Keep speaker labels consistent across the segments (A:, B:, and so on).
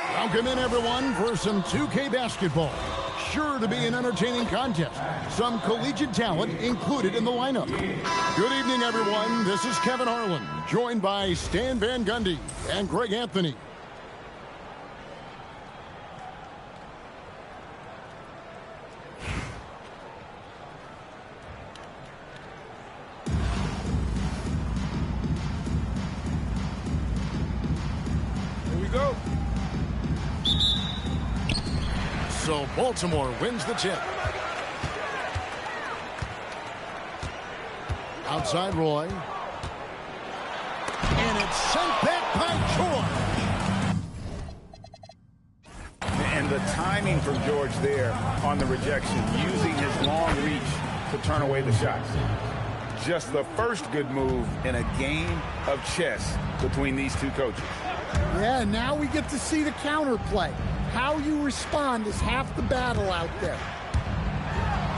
A: Welcome in, everyone, for some 2K basketball. Sure to be an entertaining contest. Some collegiate talent included in the lineup. Good evening, everyone. This is Kevin Harlan, joined by Stan Van Gundy and Greg Anthony.
B: Here we go.
A: So Baltimore wins the tip. Outside Roy. And it's sent back by George.
B: And the timing from George there on the rejection, using his long reach to turn away the shots. Just the first good move in a game of chess between these two coaches.
C: Yeah, now we get to see the counterplay. How you respond is half the battle out there.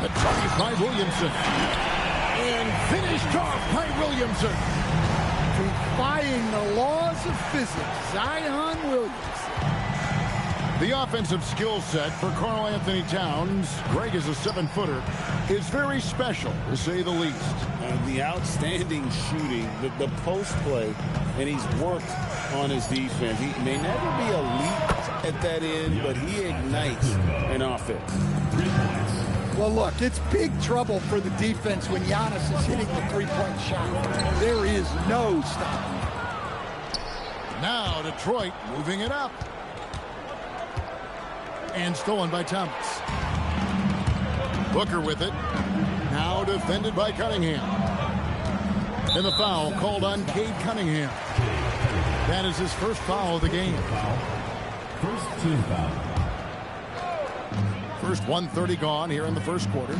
A: The drive by Williamson. And finished off by Williamson.
C: Defying the laws of physics, Zion Williamson.
A: The offensive skill set for Karl Anthony Towns, Greg is a 7-footer, is very special, to say the least.
D: The outstanding shooting, the post play, and he's worked on his defense. He may never be elite at that end, but he ignites an offense.
C: Well, look, it's big trouble for the defense when Giannis is hitting the three-point shot. There is no stopping.
A: Now Detroit moving it up. And stolen by Thomas. Booker with it. Now defended by Cunningham. And the foul called on Cade Cunningham. That is his first foul of the game.
E: First team foul.
A: First 1:30 gone here in the first quarter.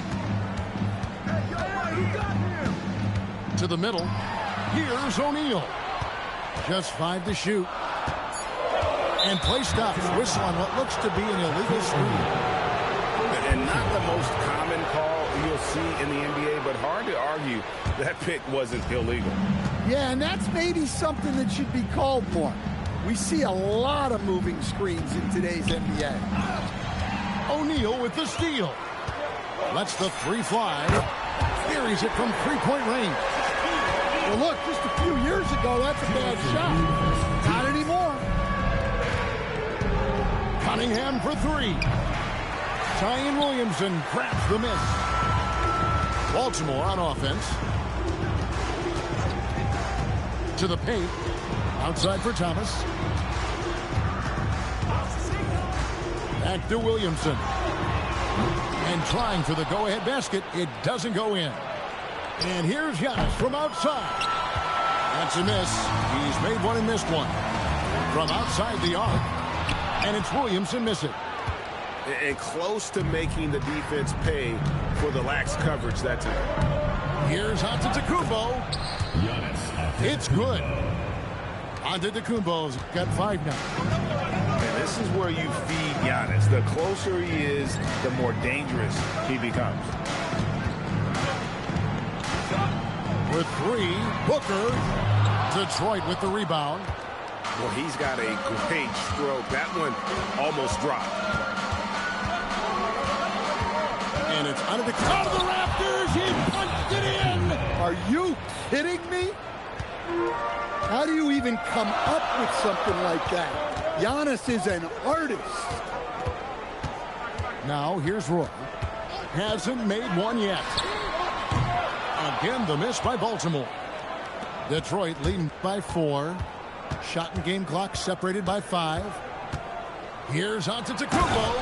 A: To the middle. Here's O'Neal. Just 5 to shoot. And play stops. Whistle on what looks to be an illegal screen.
B: And not the most common call you'll see in the NBA, but hard to argue that pick wasn't illegal.
C: Yeah, and that's maybe something that should be called more. We see a lot of moving screens in today's NBA.
A: O'Neal with the steal. Lets the three fly. Buries it from three-point range.
C: Well, look, just a few years ago, that's a bad shot. Not anymore.
A: Cunningham for three. Zion Williamson grabs the miss. Baltimore on offense. To the paint. Outside for Thomas. Back to Williamson. And trying for the go-ahead basket. It doesn't go in. And here's Giannis from outside. That's a miss. He's made one and missed one. From outside the arc. And it's Williamson missing.
B: And close to making the defense pay for the lax coverage that time.
A: Here's Antetokounmpo. It's good. Antetokounmpo's got 5 now.
B: And this is where you feed Giannis. The closer he is, the more dangerous he becomes.
A: With 3, Booker. Detroit with the rebound.
B: Well, he's got a great stroke. That one almost dropped.
A: And it's out of the rafters. He punched it in.
C: Are you kidding me? How do you even come up with something like that? Giannis is an artist.
A: Now here's Roy. Hasn't made one yet. Again, the miss by Baltimore. Detroit leading by 4. Shot and game clock separated by 5. Here's Antetokounmpo.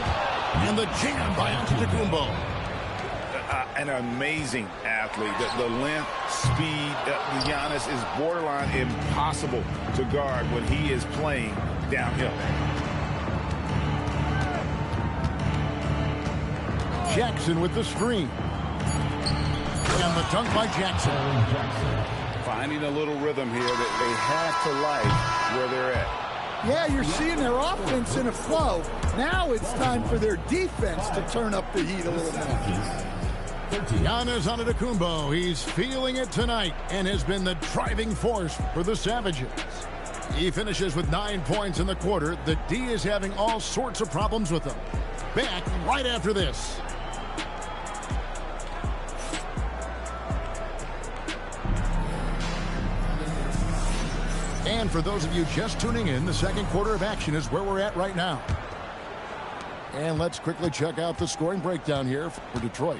A: And the jam by Antetokounmpo.
B: An amazing athlete. The length, speed, Giannis is borderline impossible to guard when he is playing downhill.
A: Jackson with the screen. And the dunk by Jackson.
B: Finding a little rhythm here that they have to like where they're at.
C: Yeah, you're seeing their offense in a flow. Now it's time for their defense to turn up the heat a little more.
A: Giannis Antetokounmpo, he's feeling it tonight and has been the driving force for the Savages. He finishes with 9 points in the quarter. The D is having all sorts of problems with him. Back right after this. And for those of you just tuning in, the second quarter of action is where we're at right now. And let's quickly check out the scoring breakdown here for Detroit.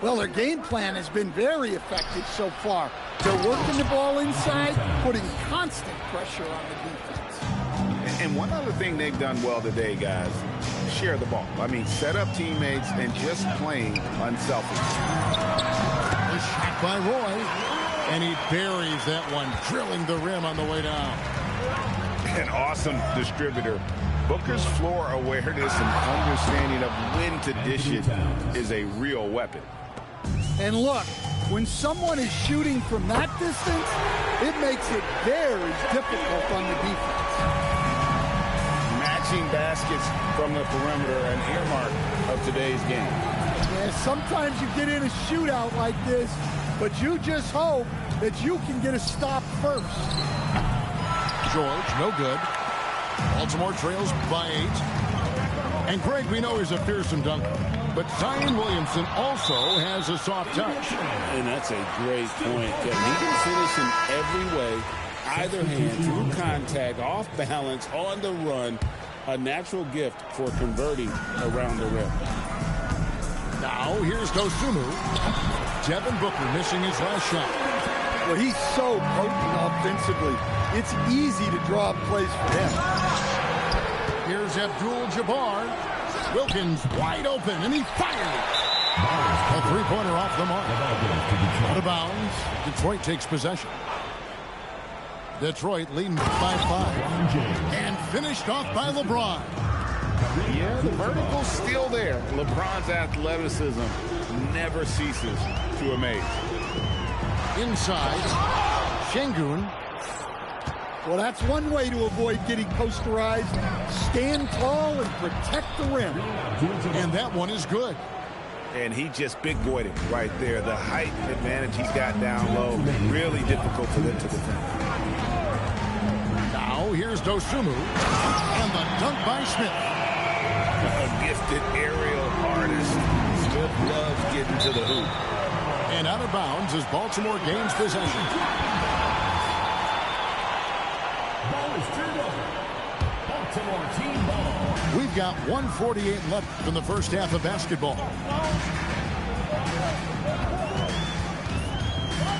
C: Well, their game plan has been very effective so far. They're working the ball inside, putting constant pressure on the defense.
B: And one other thing they've done well today, guys, share the ball. I mean, set up teammates and just playing unselfish.
A: A shot by Roy, and he buries that one, drilling the rim on the way down.
B: An awesome distributor. Booker's floor awareness and understanding of when to dish it is a real weapon.
C: And look, when someone is shooting from that distance, it makes it very difficult on the defense.
B: Matching baskets from the perimeter, an earmark of today's game.
C: Yeah, sometimes you get in a shootout like this, but you just hope that you can get a stop first.
A: George, no good. Baltimore trails by 8. And Greg, we know he's a fearsome dunker. But Zion Williamson also has a soft touch.
D: And that's a great point, Kevin. He can finish in every way, either hand, through contact, off balance, on the run. A natural gift for converting around the rim.
A: Now, here's Dosunmu. Devin Booker missing his last shot.
C: Well, he's so potent offensively. It's easy to draw up plays for him.
A: Here's Abdul-Jabbar. Wilkins wide open, and he fires. A three-pointer off the mark. Out of bounds. Detroit takes possession. Detroit leading by 5. And finished off by LeBron.
B: Yeah, the vertical's still there. LeBron's athleticism never ceases to amaze.
A: Inside, Şengün.
C: Well, that's one way to avoid getting posterized. Stand tall and protect the rim.
A: And that one is good.
B: And he just big-boyed it right there. The height advantage he's got down low, really difficult for them to defend.
A: Now, here's Dosunmu. And the dunk by Smith.
B: A gifted aerial artist. Smith loves getting to the hoop.
A: And out of bounds as Baltimore gains possession.
E: Baltimore team ball.
A: We've got 1:48 left in the first half of basketball.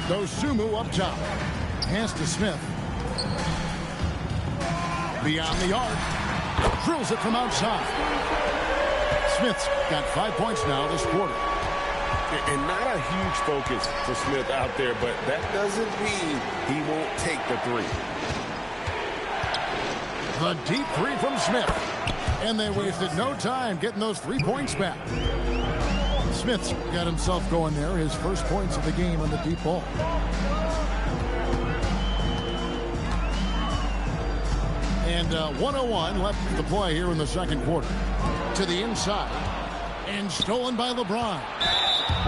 A: Dosunmu up top. Pass to Smith. Beyond the arc. Drills it from outside. Smith's got 5 points now this quarter.
D: And not a huge focus for Smith out there, but that doesn't mean he won't take the three.
A: The deep three from Smith. And they wasted no time getting those 3 points back. Smith's got himself going there. His first points of the game on the deep ball. And 1:01 left to play here in the second quarter. To the inside. And stolen by LeBron.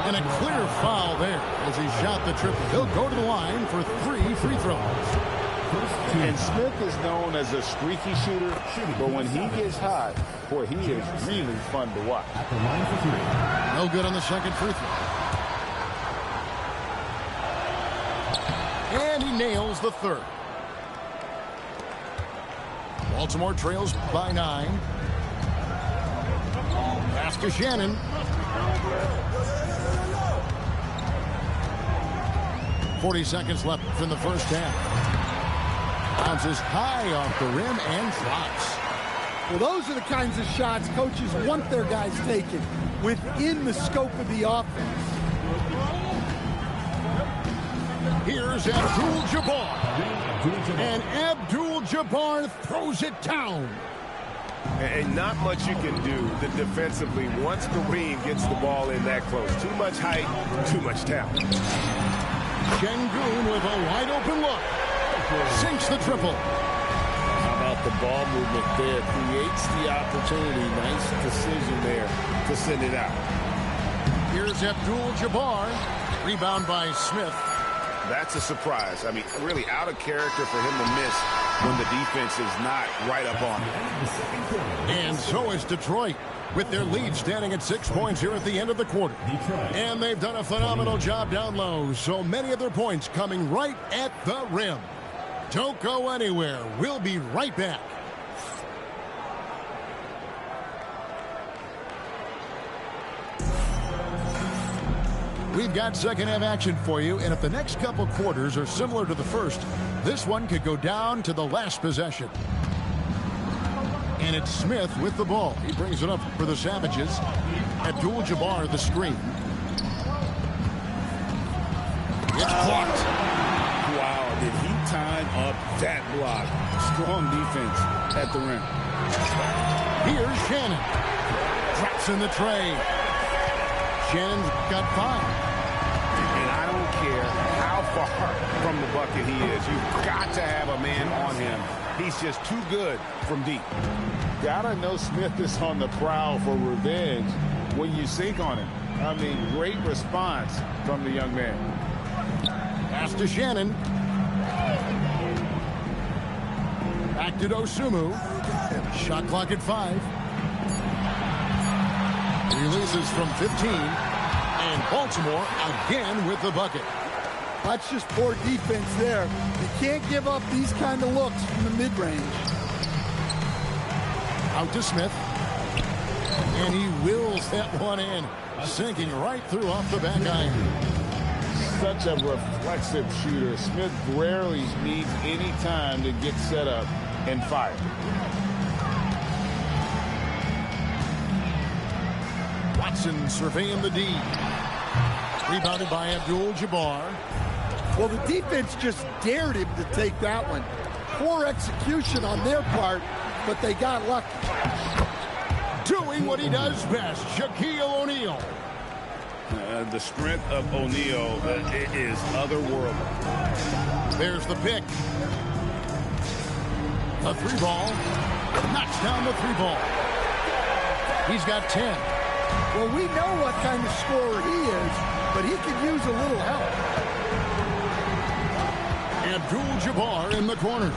A: And a clear foul there as he shot the triple. He'll go to the line for 3 free throws.
B: And Smith is known as a streaky shooter, but when he gets hot, boy, he is really fun to watch.
E: At the line for 3.
A: No good on the second free throw. And he nails the third. Baltimore trails by 9. Pass to Shannon. 40 seconds left in the first half. Bounces high off the rim and drops.
C: Well, those are the kinds of shots coaches want their guys taking within the scope of the offense.
A: Here's Abdul-Jabbar. And Abdul-Jabbar throws it down.
B: And not much you can do defensively once Kareem gets the ball in that close. Too much height, too much talent.
A: Şengün with a wide open look. Sinks the triple.
D: How about the ball movement there? Creates the opportunity. Nice decision there to send it out.
A: Here's Abdul-Jabbar. Rebound by Smith.
B: That's a surprise. I mean, really out of character for him to miss when the defense is not right up on it.
A: And so is Detroit, with their lead standing at 6 points here at the end of the quarter. And they've done a phenomenal job down low, so many of their points coming right at the rim. Don't go anywhere. We'll be right back. We've got second half action for you, and if the next couple quarters are similar to the first, this one could go down to the last possession. And it's Smith with the ball. He brings it up for the Savages. Abdul-Jabbar the screen. It's blocked.
D: Wow, did he time up that block? Strong defense at the rim.
A: Here's Shannon. Drops in the tray. Shannon's got 5.
B: And I don't care how far from the bucket he is. You've got to have a man on him. He's just too good from deep.
D: Gotta know Smith is on the prowl for revenge when you sink on him. I mean, great response from the young man.
A: Pass to Shannon. Back to Dosunmu. Shot clock at 5. Releases from 15. And Baltimore again with the bucket.
C: That's just poor defense there. You can't give up these kind of looks from the mid-range.
A: Out to Smith. And he wills that one in. Sinking right through off the back iron.
D: Such a reflexive shooter. Smith rarely needs any time to get set up and fire.
A: Watson surveying the D. Rebounded by Abdul-Jabbar.
C: Well, the defense just dared him to take that one. Poor execution on their part, but they got lucky.
A: Doing what he does best, Shaquille O'Neal.
B: The strength of O'Neal is otherworldly.
A: There's the pick. The 3-ball. Knocks down the 3-ball. He's got 10.
C: Well, we know what kind of scorer he is, but he could use a little help.
A: Abdul-Jabbar in the corner.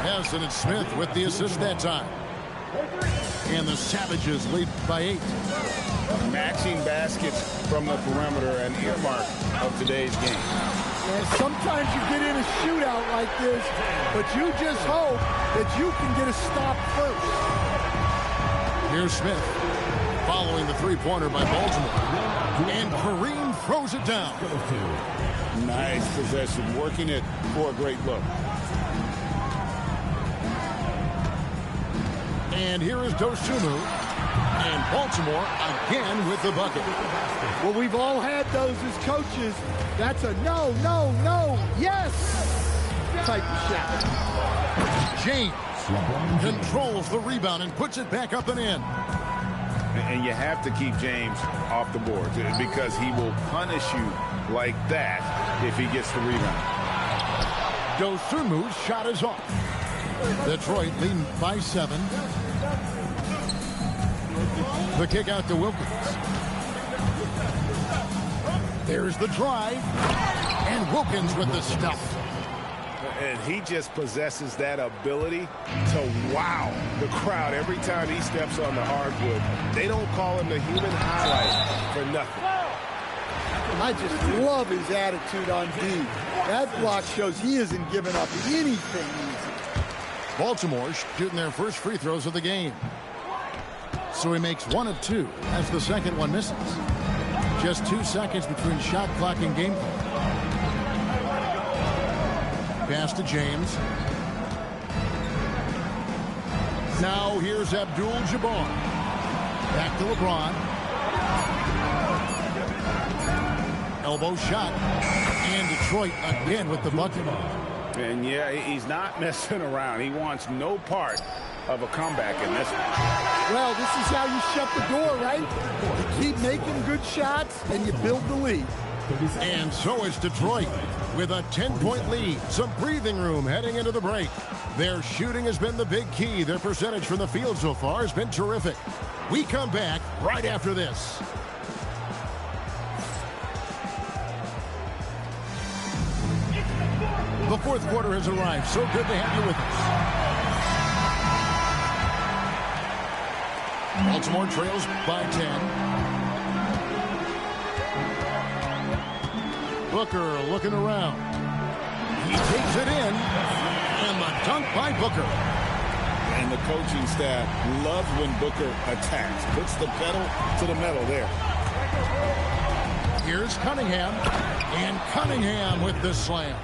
A: Hassan and Smith with the assist that time. And the Savages lead by 8.
B: Matching baskets from the perimeter, an earmark of today's game.
C: And sometimes you get in a shootout like this, but you just hope that you can get a stop first.
A: Here's Smith following the 3-pointer by Baltimore. And Kareem throws it down.
D: Nice possession, working it for a great look.
A: And here is Dosunmu. And Baltimore again with the bucket.
C: Well, we've all had those as coaches. That's a no, no, no, yes type of shot.
A: James controls the rebound and puts it back up and in.
B: And you have to keep James off the board because he will punish you like that if he gets the rebound.
A: Dosunmu's shot is off. Detroit leading by 7. The kick out to Wilkins. There's the drive. And Wilkins with the stuff.
B: And he just possesses that ability to wow the crowd every time he steps on the hardwood. They don't call him the human highlight for nothing.
C: I just love his attitude on D. That block shows he isn't giving up anything easy.
A: Baltimore shooting their first free throws of the game. So he makes 1 of 2 as the second one misses. Just 2 seconds between shot clock and game clock. Pass to James. Now here's Abdul-Jabbar. Back to LeBron. Elbow shot. And Detroit again with the bucket.
B: And yeah, he's not messing around. He wants no part of a comeback in this one.
C: Well, this is how you shut the door, right? You keep making good shots and you build the lead.
A: And so is Detroit with a 10-point lead. Some breathing room heading into the break. Their shooting has been the big key. Their percentage from the field so far has been terrific. We come back right after this. The fourth quarter has arrived. So good to have you with us. Baltimore trails by 10. Booker looking around. He takes it in. And the dunk by Booker.
D: And the coaching staff loves when Booker attacks. Puts the pedal to the metal there.
A: Here's Cunningham. And Cunningham with the slam.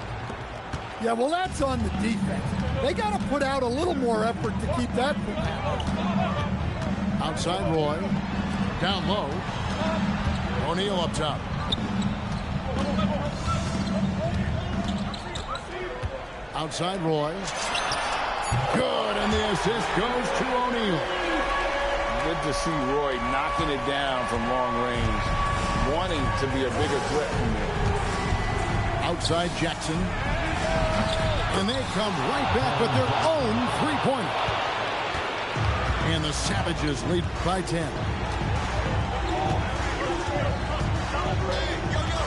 C: Yeah, well, that's on the defense. They got to put out a little more effort to keep that from happening.
A: Outside Roy. Down low. O'Neal up top. Outside Roy. Good, and the assist goes to O'Neal.
B: Good to see Roy knocking it down from long range, wanting to be a bigger threat from there.
A: Outside Jackson. And they come right back with their own three-pointer. And the Savages lead by 10.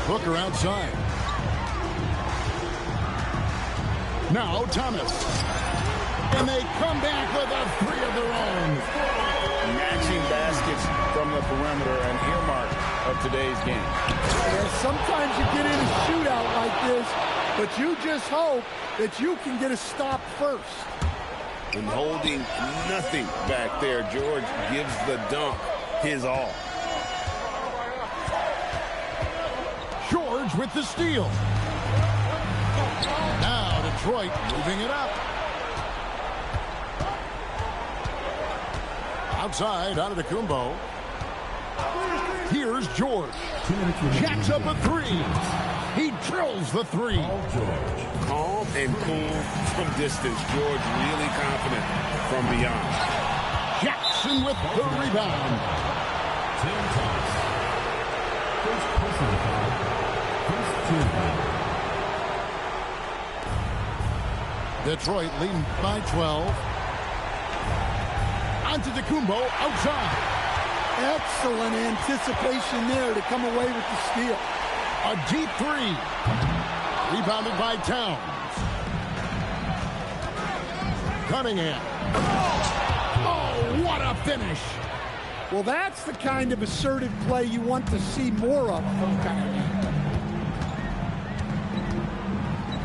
A: Booker outside. Now Thomas. And they come back with a three of their own.
B: Matching baskets from the perimeter, an earmark of today's game.
C: Yeah, sometimes you get in a shootout like this, but you just hope that you can get a stop first.
D: And holding nothing back there, George gives the dunk his all.
A: George with the steal. Now Detroit moving it up. Outside, Antetokounmpo. Here's George. Jacks up a three. He drills the three.
D: Calm and cool from distance. George really confident from beyond.
A: Jackson with the rebound.
E: Tim Thomas. First personal foul. First team.
A: Detroit leading by 12. Antetokounmpo outside.
C: Excellent anticipation there to come away with the steal.
A: A deep three. Rebounded by Towns. Cunningham. Oh, what a finish.
C: Well, that's the kind of assertive play you want to see more of from Cunningham.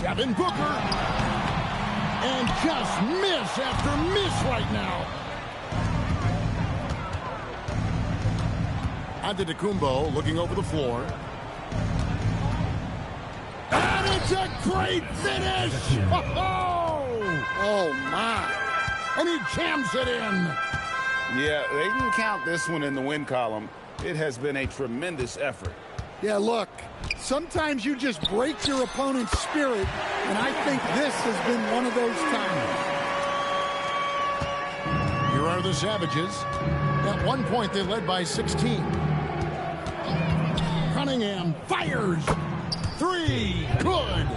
A: Devin Booker. And just miss after miss right now. Antetokounmpo looking over the floor. And it's a great finish! Oh, my. And he jams it in.
B: Yeah, they can count this one in the win column. It has been a tremendous effort.
C: Yeah, look, sometimes you just break your opponent's spirit, and I think this has been one of those times.
A: Here are the Savages. At one point, they led by 16. Cunningham fires. Three. Good.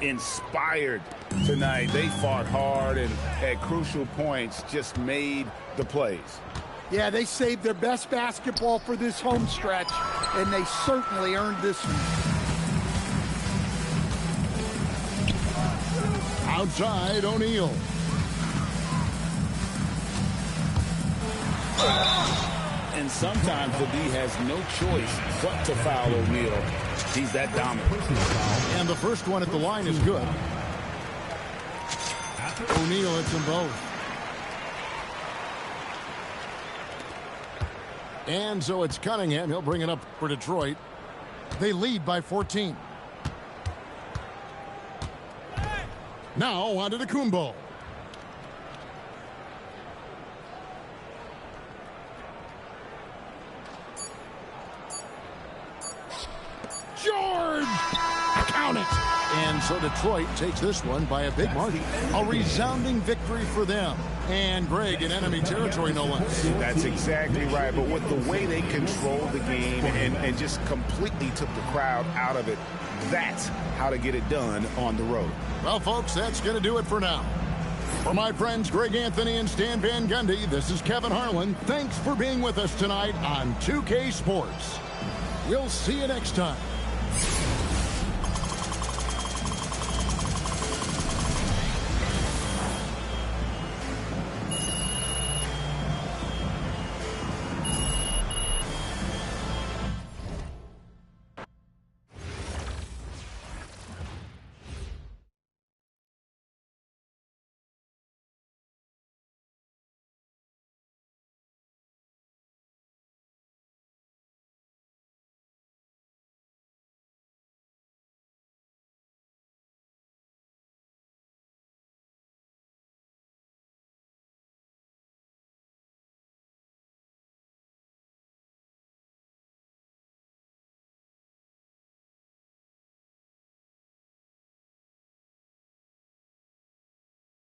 B: Inspired tonight. They fought hard and at crucial points just made the plays.
C: Yeah, they saved their best basketball for this home stretch, and they certainly earned this one.
A: Outside, O'Neal.
D: And sometimes the D has no choice but to foul O'Neal. He's that dominant.
A: And the first one at the line is good. O'Neal hits them both. And so it's Cunningham. He'll bring it up for Detroit. They lead by 14. Now on to Antetokounmpo. George! Count it! And so Detroit takes this one by a big margin. A resounding victory for them. And Greg in enemy territory, no less.
B: That's exactly right. But with the way they controlled the game and just completely took the crowd out of it, that's how to get it done on the road.
A: Well, folks, that's going to do it for now. For my friends Greg Anthony and Stan Van Gundy, this is Kevin Harlan. Thanks for being with us tonight on 2K Sports. We'll see you next time.